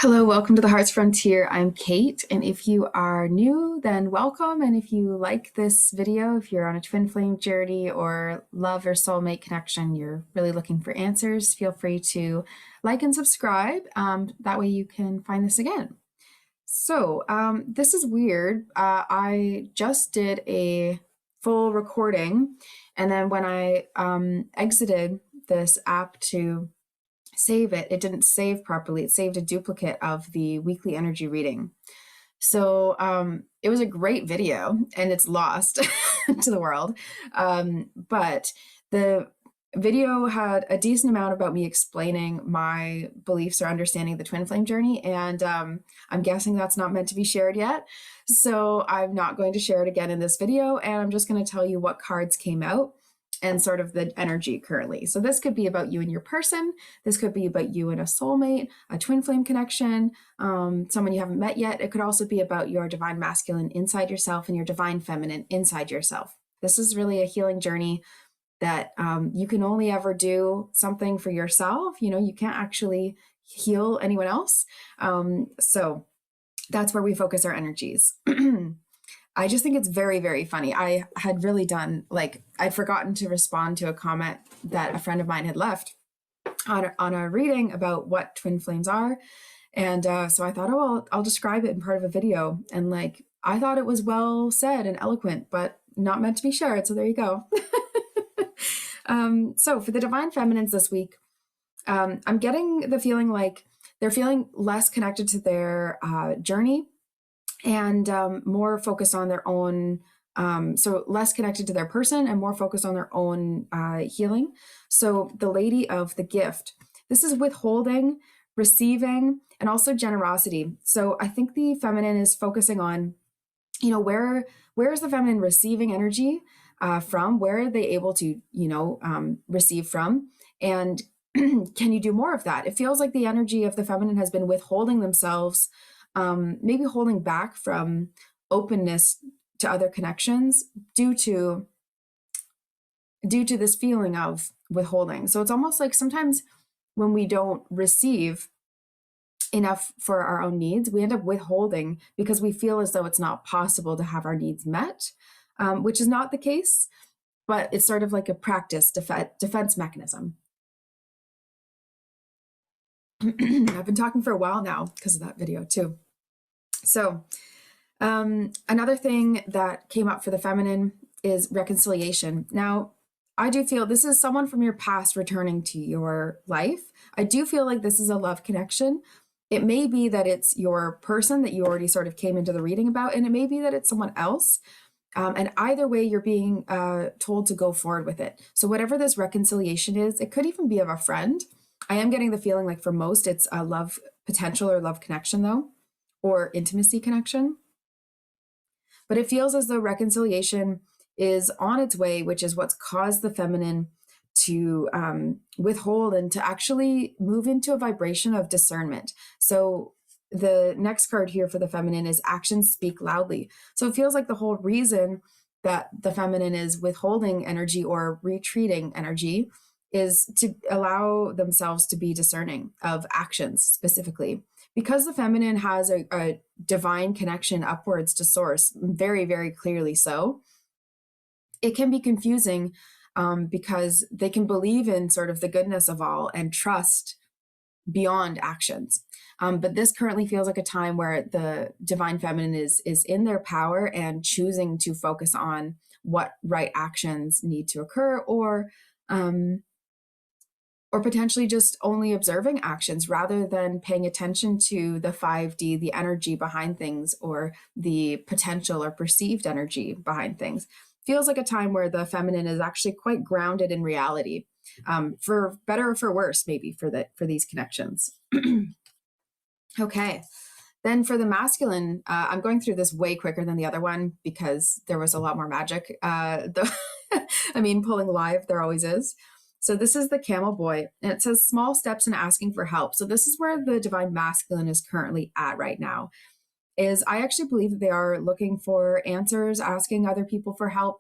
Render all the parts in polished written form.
Hello, welcome to the Heart's Frontier. I'm Kate, and if you are new, then welcome. And if you like this video, if you're on a twin flame journey or love or soulmate connection, you're really looking for answers, feel free to like and subscribe. That way you can find this again. So this is weird. I just did a full recording, and then when I exited this app to save it, it didn't save properly. It saved a duplicate of the weekly energy reading. So it was a great video and it's lost to the world. But the video had a decent amount about me explaining my beliefs or understanding the twin flame journey. And I'm guessing that's not meant to be shared yet. So I'm not going to share it again in this video. And I'm just going to tell you what cards came out and sort of the energy currently. So this could be about you and your person. This could be about you and a soulmate, a twin flame connection, someone you haven't met yet. It could also be about your divine masculine inside yourself and your divine feminine inside yourself. This is really a healing journey that you can only ever do something for yourself. You know, you can't actually heal anyone else. So that's where we focus our energies. I just think it's very, very funny. I had really done, I'd forgotten to respond to a comment that a friend of mine had left on a reading about what twin flames are. And so I thought, oh, well, I'll describe it in part of a video. And I thought it was well said and eloquent, but not meant to be shared. So there you go. So for the divine feminines this week, I'm getting the feeling like they're feeling less connected to their journey and more focused on their own, so less connected to their person and more focused on their own healing. So the Lady of the Gift, this is withholding, receiving, and also generosity. So I think the feminine is focusing on, you know, where is the feminine receiving energy from? Where are they able to, receive from? And can you do more of that? It feels like the energy of the feminine has been withholding themselves, maybe holding back from openness to other connections due to this feeling of withholding. So it's almost like sometimes when we don't receive enough for our own needs, we end up withholding because we feel as though it's not possible to have our needs met, which is not the case, but it's sort of like a practice defense mechanism. I've been talking for a while now because of that video too. So another thing that came up for the feminine is reconciliation. Now, I do feel this is someone from your past returning to your life. I do feel like this is a love connection. It may be that it's your person that you already sort of came into the reading about, and it may be that it's someone else. And either way, you're being told to go forward with it. So whatever this reconciliation is, it could even be of a friend. I am getting the feeling like for most, it's a love potential or love connection though, or intimacy connection. But it feels as though reconciliation is on its way, which is what's caused the feminine to withhold and to actually move into a vibration of discernment. So the next card here for the feminine is actions speak loudly. So it feels like the whole reason that the feminine is withholding energy or retreating energy is to allow themselves to be discerning of actions specifically. Because the feminine has a divine connection upwards to source, very, very clearly so, it can be confusing because they can believe in sort of the goodness of all and trust beyond actions. But this currently feels like a time where the divine feminine is in their power and choosing to focus on what right actions need to occur, or potentially just only observing actions rather than paying attention to the 5D, the energy behind things, or the potential or perceived energy behind things. Feels like a time where the feminine is actually quite grounded in reality, for better or for worse, maybe for these connections. Okay. Then for the masculine, I'm going through this way quicker than the other one because there was a lot more magic. I mean, pulling live, there always is. So this is the camel boy, and it says small steps in asking for help. So this is where the divine masculine is currently at right now. Is I actually believe that they are looking for answers, asking other people for help,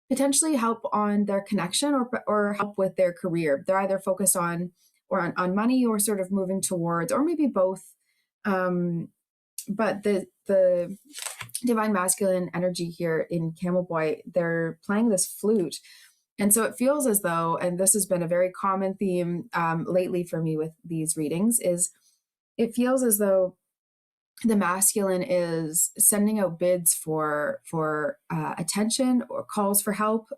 potentially help on their connection or help with their career. They're either focused on money or sort of moving towards, or maybe both, But the divine masculine energy here in Camel Boy, they're playing this flute. And so it feels as though, and this has been a very common theme lately for me with these readings, is it feels as though the masculine is sending out bids for attention or calls for help.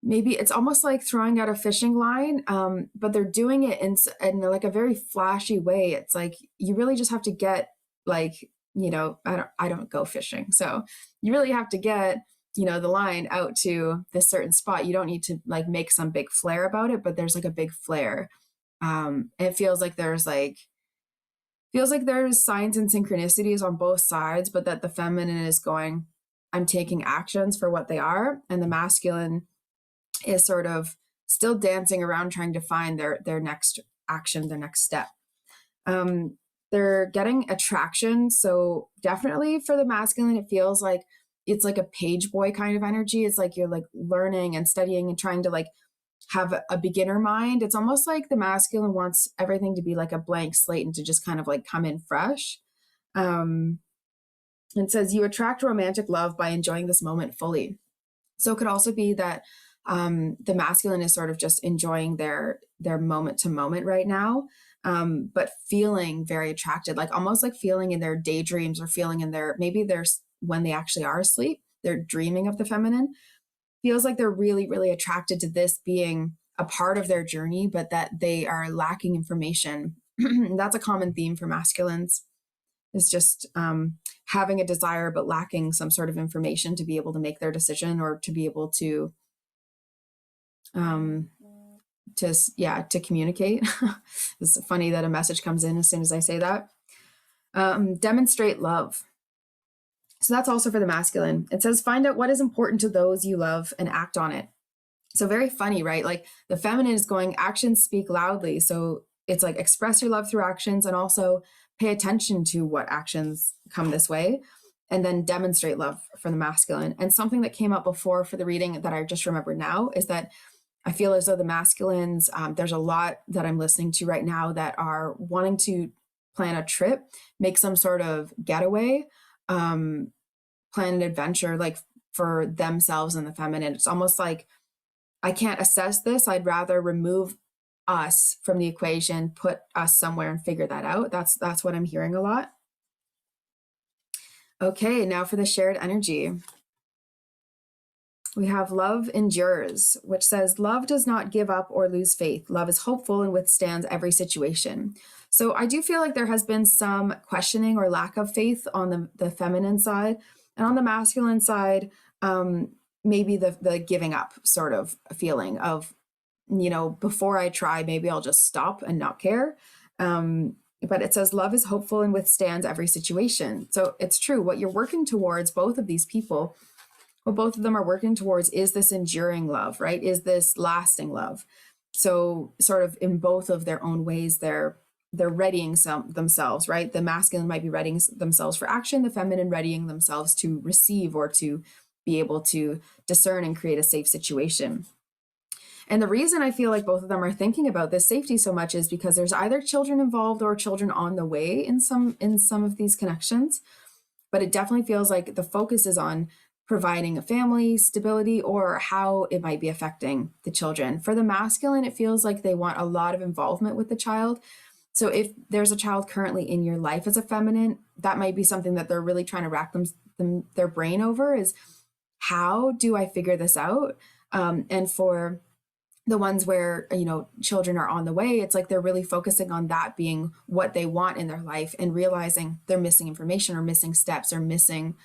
Maybe it's almost like throwing out a fishing line, but they're doing it in like a very flashy way. It's like you really just have to get, like, I don't go fishing, so you really have to get the line out to this certain spot. You don't need to like make some big flare about it, but there's like a big flare. It feels like there's signs and synchronicities on both sides, but that the feminine is going, I'm taking actions for what they are, and the masculine is sort of still dancing around trying to find their next action, their next step. They're getting attraction. So definitely for the masculine, it feels like it's like a page boy kind of energy. It's like you're like learning and studying and trying to like have a beginner mind. It's almost like the masculine wants everything to be like a blank slate and to just kind of like come in fresh. It says you attract romantic love by enjoying this moment fully. So it could also be that the masculine is sort of just enjoying their moment to moment right now, but feeling very attracted, like almost like feeling in their daydreams or feeling in maybe when they actually are asleep, they're dreaming of the feminine. Feels like they're really, really attracted to this being a part of their journey, but that they are lacking information. That's a common theme for masculines, is just having a desire but lacking some sort of information to be able to make their decision or to be able to communicate. It's funny that a message comes in as soon as I say that. Demonstrate love. So that's also for the masculine. It says, find out what is important to those you love and act on it. So very funny, right? Like the feminine is going, actions speak loudly. So it's like express your love through actions and also pay attention to what actions come this way, and then demonstrate love for the masculine. And something that came up before for the reading that I just remembered now is that I feel as though the masculines, there's a lot that I'm listening to right now that are wanting to plan a trip, make some sort of getaway, plan an adventure, like for themselves and the feminine. It's almost like, I can't assess this. I'd rather remove us from the equation, put us somewhere and figure that out. That's what I'm hearing a lot. Okay, now for the shared energy. We have love endures, which says, love does not give up or lose faith. Love is hopeful and withstands every situation. So I do feel like there has been some questioning or lack of faith on the feminine side. And on the masculine side, maybe the giving up sort of feeling of, before I try, maybe I'll just stop and not care. But it says love is hopeful and withstands every situation. So it's true. What you're working towards, both of these people, what both of them are working towards is this enduring love, right? Is this lasting love? So sort of in both of their own ways, they're readying themselves, right? The masculine might be readying themselves for action, the feminine readying themselves to receive or to be able to discern and create a safe situation. And the reason I feel like both of them are thinking about this safety so much is because there's either children involved or children on the way in some of these connections. But it definitely feels like the focus is on providing a family, stability, or how it might be affecting the children. For the masculine, it feels like they want a lot of involvement with the child. So if there's a child currently in your life as a feminine, that might be something that they're really trying to rack their brain over, is how do I figure this out? And for the ones where, children are on the way, it's like they're really focusing on that being what they want in their life and realizing they're missing information or missing steps or missing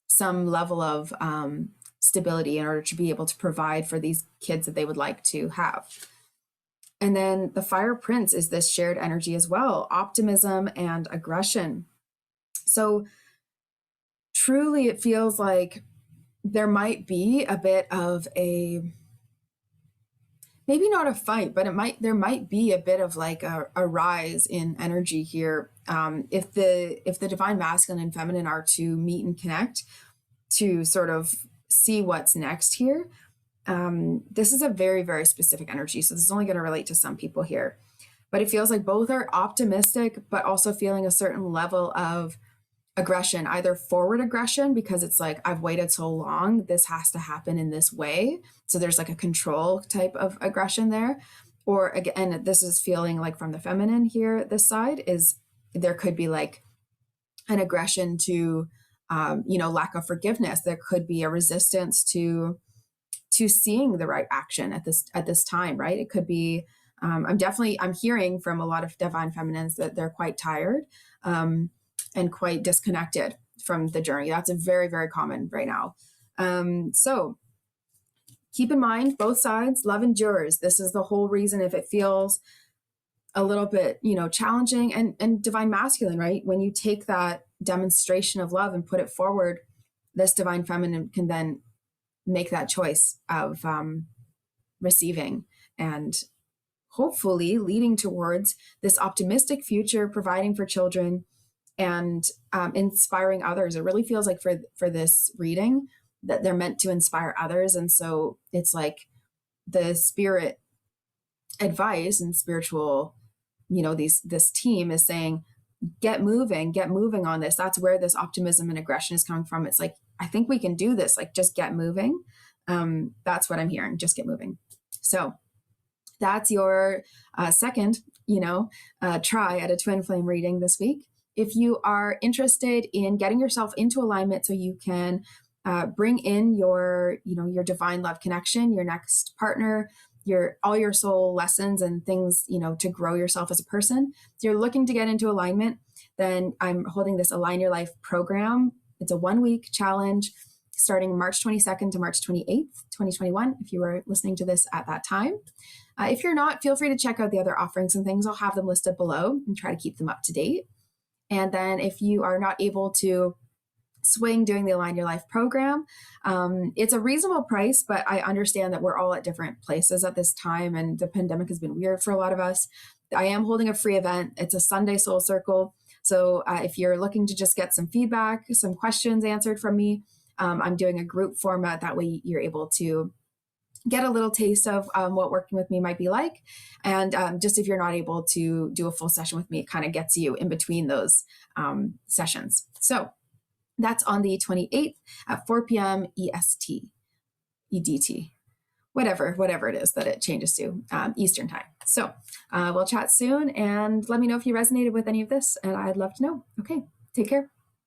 some level of stability in order to be able to provide for these kids that they would like to have. And then the Fire Prince is this shared energy as well, optimism and aggression. So truly, it feels like there might be a bit of maybe not a fight, but there might be a bit of like a rise in energy here. If the divine masculine and feminine are to meet and connect to sort of see what's next here, this is a very, very specific energy. So this is only going to relate to some people here. but it feels like both are optimistic, but also feeling a certain level of aggression, either forward aggression, because it's like, I've waited so long, this has to happen in this way. So there's like a control type of aggression there. Or again, this is feeling like from the feminine here, this side is there could be like an aggression to, lack of forgiveness. There could be a resistance to seeing the right action at this time, right? It could be, I'm hearing from a lot of divine feminines that they're quite tired, and quite disconnected from the journey. That's a very, very common right now. So keep in mind, both sides, love endures. This is the whole reason. If it feels a little bit, challenging, and divine masculine, right? When you take that demonstration of love and put it forward, this divine feminine can then make that choice of receiving and hopefully leading towards this optimistic future, providing for children and inspiring others. It really feels like for this reading that they're meant to inspire others. And so it's like the spirit advice and spiritual, this team is saying, get moving on this. That's where this optimism and aggression is coming from. It's like, I think we can do this. Like, just get moving. That's what I'm hearing. Just get moving. So that's your second, try at a twin flame reading this week. If you are interested in getting yourself into alignment so you can bring in your divine love connection, your next partner, all your soul lessons and things, to grow yourself as a person. If you're looking to get into alignment, then I'm holding this Align Your Life program. It's a 1-week challenge starting March 22nd to March 28th, 2021, if you were listening to this at that time. If you're not, feel free to check out the other offerings and things. I'll have them listed below and try to keep them up to date. And then if you are not able to swing doing the Align Your Life program, it's a reasonable price, but I understand that we're all at different places at this time, and the pandemic has been weird for a lot of us. I am holding a free event. It's a Sunday Soul Circle. So if you're looking to just get some feedback, some questions answered from me, I'm doing a group format. That way you're able to get a little taste of what working with me might be like. And just if you're not able to do a full session with me, it kind of gets you in between those sessions. So that's on the 28th at 4 p.m. EDT, whatever it is that it changes to, Eastern time. So we'll chat soon, and let me know if you resonated with any of this, and I'd love to know. Okay, take care.